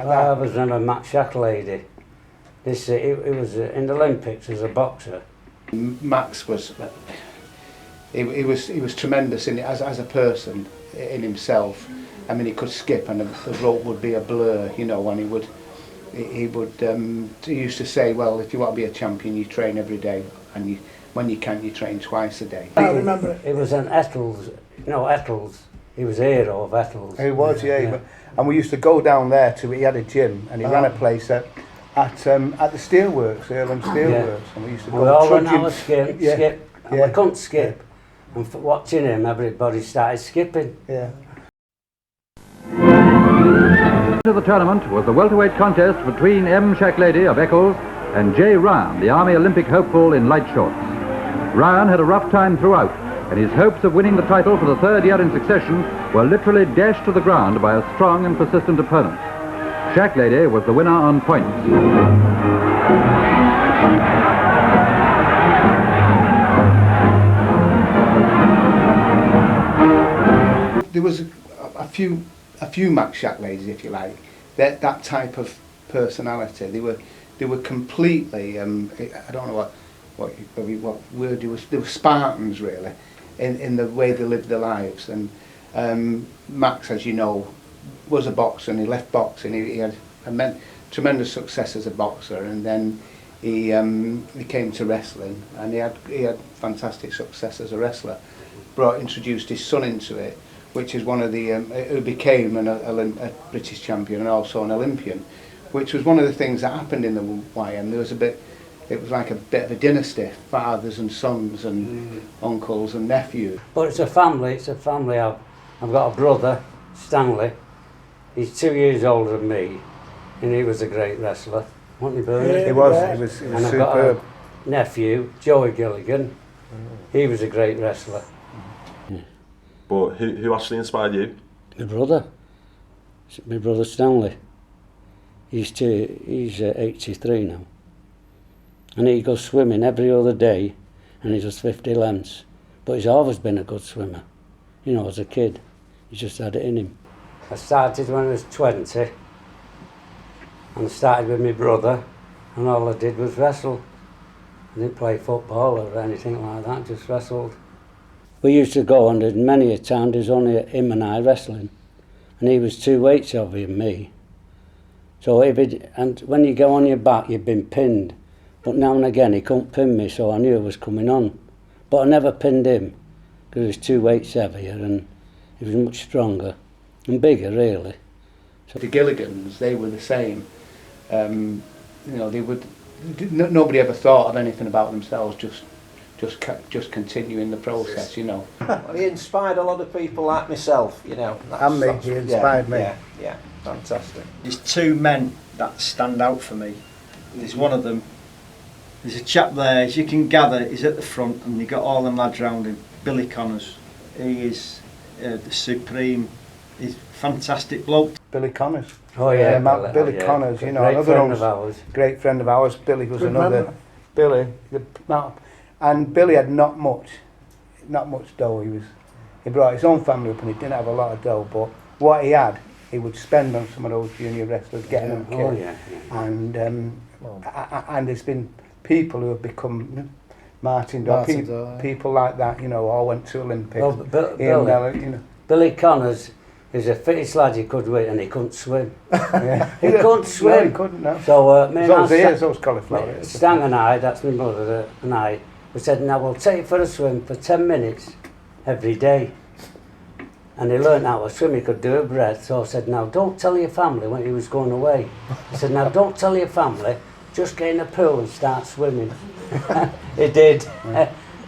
I was under Max Shacklady. He was in the Olympics as a boxer. Max was, he was tremendous in it as a person in himself. I mean, he could skip and the rope would be a blur, you know, and he used to say, well, if you want to be a champion, you train every day, and when you can't, you train twice a day. I remember it. It was an Ettles, you know, Ettles. He was a hero of Ettles. He was, yeah. And we used to go down there he had a gym, and he ran a place at the Steelworks, Earlham Steelworks, and we used to go. We all went out and skip, and we couldn't skip. And watching him, everybody started skipping. Yeah. To the tournament was the welterweight contest between M. Shacklady of Eccles and J. Ryan, the Army Olympic hopeful in light shorts. Ryan had a rough time throughout, and his hopes of winning the title for the third year in succession were literally dashed to the ground by a strong and persistent opponent. Shacklady was the winner on points. There was a few Max Shackladys, if you like. That type of personality. They were completely. I don't know what word it was. They were Spartans, really, in the way they lived their lives. And Max, as you know, was a boxer, and he left boxing. He had tremendous success as a boxer, and then he came to wrestling, and he had fantastic success as a wrestler. Introduced his son into it, which is one of the who became a British champion and also an Olympian, which was one of the things that happened in the YM. There was it was like a bit of a dynasty, fathers and sons and uncles and nephews. But it's a family. I've got a brother, Stanley. He's 2 years older than me, and he was a great wrestler. Wasn't he, Bernard? He was and I've got a nephew, Joey Gilligan. He was a great wrestler. But who actually inspired you? My brother Stanley. He's 83 now. And he goes swimming every other day, and he does 50 lengths. But he's always been a good swimmer. You know, as a kid, he just had it in him. I started when I was 20, and I started with my brother, and all I did was wrestle. I didn't play football or anything like that, just wrestled. We used to go, and many a time there's only him and I wrestling, and he was 2 weights heavier than me. So and when you go on your back, you've been pinned. But now and again he couldn't pin me, so I knew it was coming on. But I never pinned him, because he was 2 weights heavier, and he was much stronger and bigger, really. So the Gilligans, they were the same. You know, nobody ever thought of anything about themselves, just continuing the process, you know. Well, he inspired a lot of people like myself, you know. And me, he inspired me. Yeah, fantastic. There's 2 men that stand out for me. There's one of them. There's a chap there, as you can gather, he's at the front, and you've got all them lads round him. Billy Connors. He is the supreme. He's a fantastic bloke. Billy Connors. Oh yeah, Billy Connors, you know, great friend of ours. Billy was another. Billy, and Billy had not much dough. He brought his own family up, and he didn't have a lot of dough. But what he had, he would spend on some of those junior wrestlers, getting them killed. And there's been people who have become Martin Doe, people like that, you know, all went to Olympics. Well, Billy Connors is the fittest lad you could win, and he couldn't swim. He couldn't swim. No, he couldn't, no. So me and those cauliflower. Stan and I, that's my mother and I, we said, now we'll take you for a swim for 10 minutes every day. And he learned how to swim, he could do a breath. So I said, now don't tell your family when he was going away. I said, now don't tell your family, just get in the pool and start swimming. He did.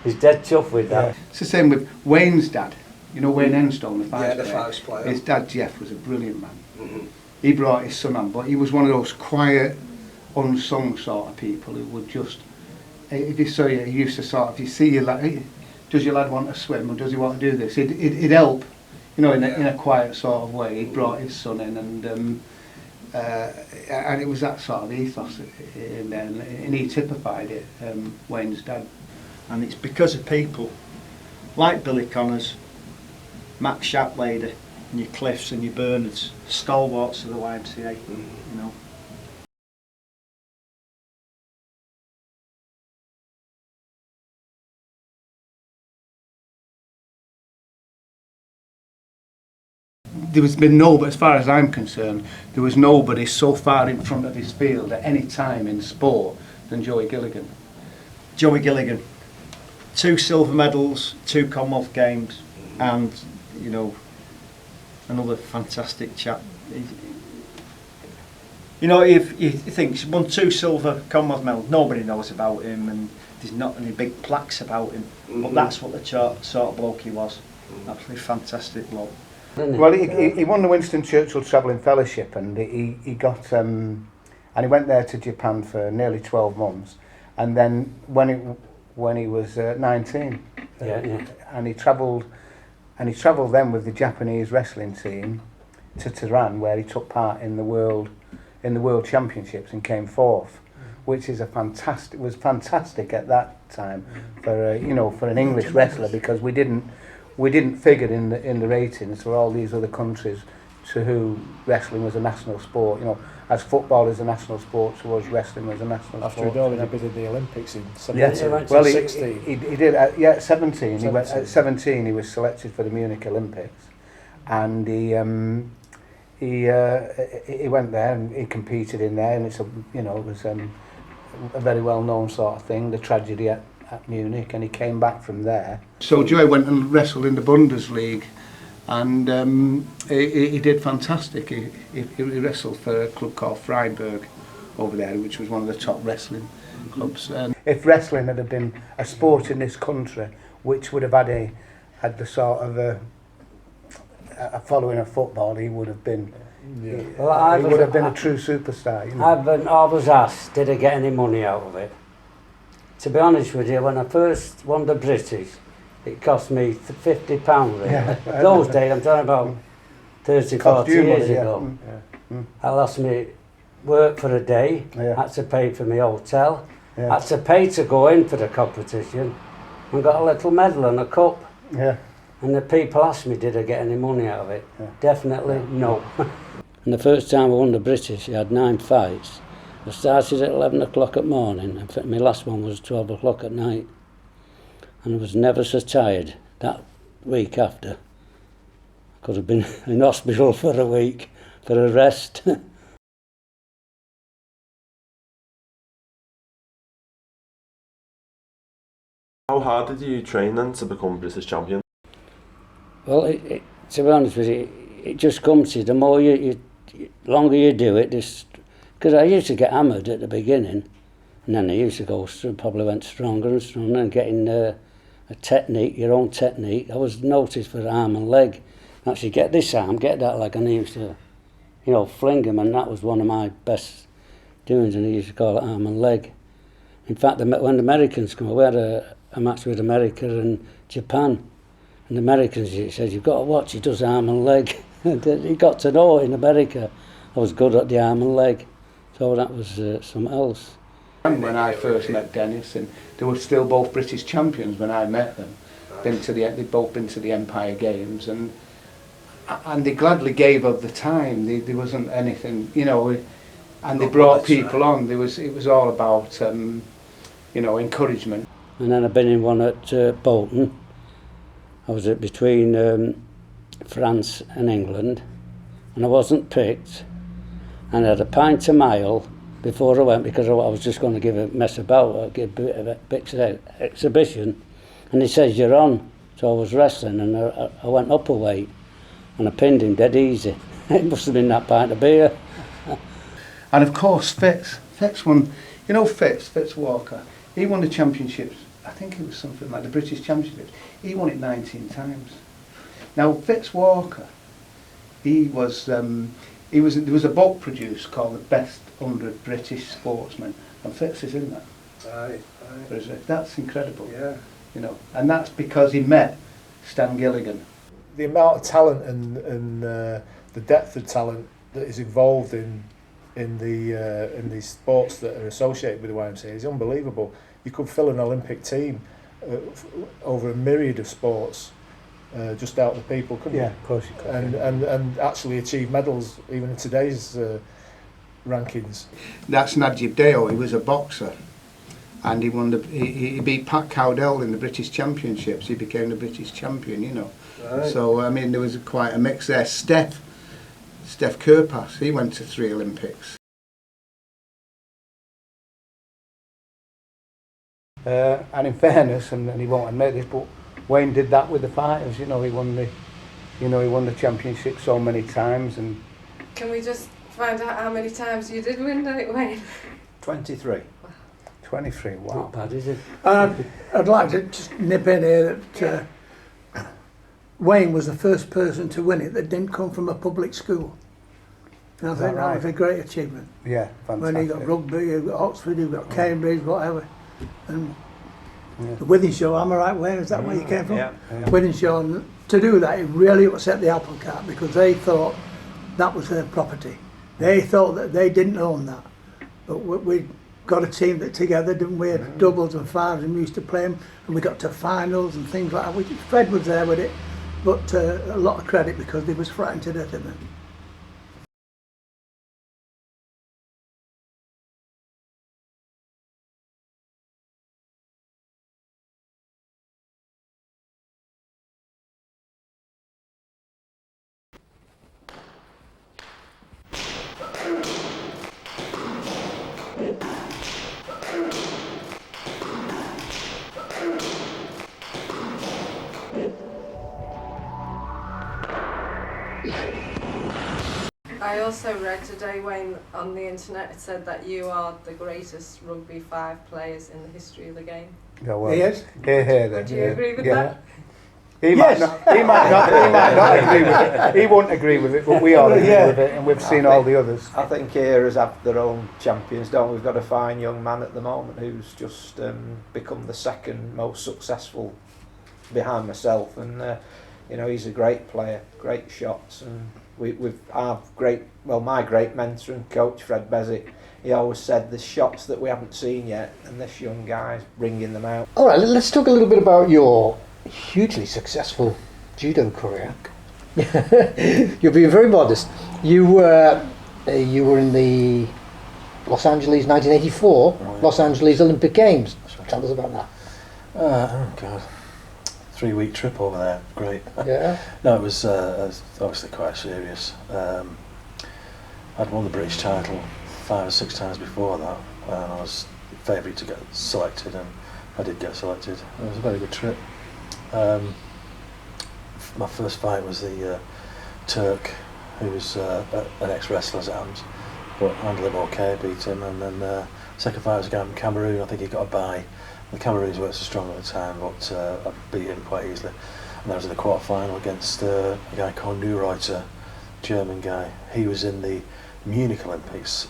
He's dead tough with that. Yeah. It's the same with Wayne's dad. You know Wayne Enstone, the Fives Player. His dad Jeff was a brilliant man. He brought his son on, but he was one of those quiet, unsung sort of people who would just, if you saw you, he used to sort of, if you see your lad, hey, does your lad want to swim or does he want to do this? He'd help, you know, in a quiet sort of way. He brought his son in, and it was that sort of ethos in there, and he typified it, Wayne's dad. And it's because of people like Billy Connors, Max Shacklady, and your Cliffs and your Bernards, stalwarts of the Y.M.C.A. You know. There has been nobody, as far as I'm concerned, there was nobody so far in front of his field at any time in sport than Joey Gilligan. Joey Gilligan, 2 silver medals, 2 Commonwealth Games, and you know, another fantastic chap. You know, if you think he's won 2 silver Commonwealth medals, nobody knows about him, and there's not any big plaques about him. But that's what the sort of bloke he was. Absolutely fantastic bloke. Well, he won the Winston Churchill Travelling Fellowship, and he got and he went there to Japan for nearly 12 months, and then when he was 19, and he travelled then with the Japanese wrestling team to Tehran, where he took part in the World Championships and came 4th, which is was fantastic at that time for for an English wrestler, because we didn't figure in the ratings for all these other countries to who wrestling was a national sport. You know, as football is a national sport, to us wrestling was a national After sport. he'd already been in the Olympics in 17. Well, 16. he did. At 17. He went at 17. He was selected for the Munich Olympics, and he went there and he competed in there, and it was a very well known sort of thing. The tragedy at Munich, and he came back from there. So Joey went and wrestled in the Bundesliga, and he did fantastic. He wrestled for a club called Freiburg over there, which was one of the top wrestling clubs. If wrestling had been a sport in this country, which would have had the sort of a following of football, he would have been. Yeah. Well, he would have been a true superstar. You know? I've been always asked, did I get any money out of it? To be honest with you, when I first won the British, it cost me £50 really. Yeah. Those days, I'm talking about 30, 40 years ago. Yeah. I lost me work for a day, had to pay for my hotel, had to pay to go in for the competition, and got a little medal and a cup. Yeah. And the people asked me, did I get any money out of it? Definitely no. And the first time I won the British, I had 9 fights. I started at 11 o'clock at morning, and my last one was 12 o'clock at night. And I was never so tired that week after. I could have been in hospital for a week for a rest. How hard did you train then to become British champion? Well, to be honest with you, it just comes to you. The more longer you do it, because I used to get hammered at the beginning, and then I used to go, probably went stronger and stronger, and getting a technique, your own technique. I was noticed for arm and leg. Actually, get this arm, get that leg, and I used to, fling them, and that was one of my best doings, and I used to call it arm and leg. In fact, when the Americans come, we had a match with America and Japan, and the Americans, he said, you've got to watch, he does arm and leg. He got to know in America I was good at the arm and leg. So that was something else. And when I first met Dennis, and they were still both British champions when I met them, they'd both been to the Empire Games, and they gladly gave up the time. There wasn't anything, and they brought people on. It was all about, encouragement. And then I've been in one at Bolton. I was between France and England, and I wasn't picked. And I had a pint a mile before I went, because I was just going to give a mess about, give a bit of an exhibition. And he says, you're on. So I was wrestling, and I went up a weight, and I pinned him dead easy. It must have been that pint of beer. And of course, Fitz won, Fitz Walker, he won the championships. I think it was something like the British Championships. He won it 19 times. Now, Fitz Walker, there was a book produced called The Best 100 British Sportsmen, and Fitz is in that. Aye. That's incredible. Yeah. And that's because he met Stan Gilligan. The amount of talent and the depth of talent that is involved in these sports that are associated with the Y.M.C.A is unbelievable. You could fill an Olympic team over a myriad of sports just out of the people, couldn't Yeah, you? of course you could. And actually achieve medals even in today's rankings. That's Najib Deo. He was a boxer, and he beat Pat Cowdell in the British Championships. He became the British champion, you know. Right. So I mean, there was quite a mix there. Steph Kerpass, he went to 3 Olympics. And in fairness, and he won't admit this, but Wayne did that with the fighters. He won the championship so many times. And can we just find out how many times you did win it, Wayne? 23. 23. Wow. Not bad, is it? I'd like to just nip in here that Wayne was the first person to win it that didn't come from a public school. And I think that was a great achievement. Yeah, fantastic. When he got Rugby, he got Oxford, he got Cambridge, whatever. And the Wythenshawe, am I right, Wayne? Is that where you came from? Yeah. Wythenshawe, and to do that, it really upset the apple cart because they thought that was their property. They thought that they didn't own that. But we got a team that together, didn't we? Had doubles and fives, and we used to play them, and we got to finals and things like that. Fred was there with it, but a lot of credit because they was frightened to death of it. I also read today, Wayne, on the internet, it said that you are the greatest Rugby Five players in the history of the game. Yeah, well, He is? Would you agree with that? He might not agree with it. He won't agree with it, but we all agree with it, and we've seen all the others. I think eras have their own champions, don't we? We've got a fine young man at the moment who's just become the second most successful behind myself, and he's a great player, great shots, and my great mentor and coach Fred Beswick, he always said the shots that we haven't seen yet, and this young guy's bringing them out. All right, let's talk a little bit about your hugely successful judo career. You're being very modest. You were in the Los Angeles 1984 Los Angeles Olympic Games. Tell us about that. Oh God. 3-week trip over there, great. Yeah. No, it was obviously quite serious. I'd won the British title 5 or 6 times before that, and I was favourite to get selected, and I did get selected. It was a very good trip. My first fight was the Turk, who was an ex-wrestler at Adams, but handled him okay, beat him, and then second fight was a guy from Cameroon. I think he got a bye. The Cameroons weren't so strong at the time, but I beat him quite easily. And I was in the quarter-final against a guy called Neureuter, German guy. He was in the Munich Olympics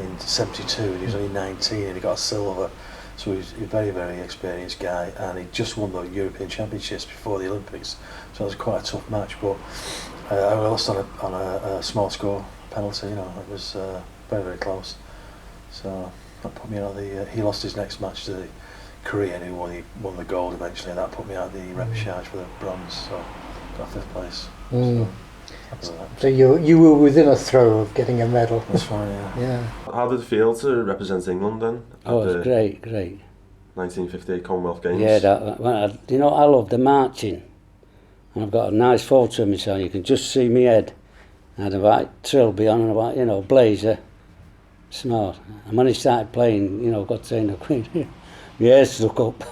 in '72, and he was only 19, and he got a silver. So he's a very, very experienced guy, and he just won the European Championships before the Olympics. So it was quite a tough match, but I lost on a small score penalty. It was very, very close. So that put me out of the. He lost his next match to the Korean, who won the gold eventually, and that put me out of the repechage for the bronze, so got 5th place. So you were within a throw of getting a medal. That's fine, Yeah. How did it feel to represent England then? Oh, it was the great. 1958 Commonwealth Games. Yeah, I love the marching. And I've got a nice photo of me, so you can just see me head. I had a white trilby on and a white, blazer. Smart. And when he started playing, God save the Queen, my hair stuck up.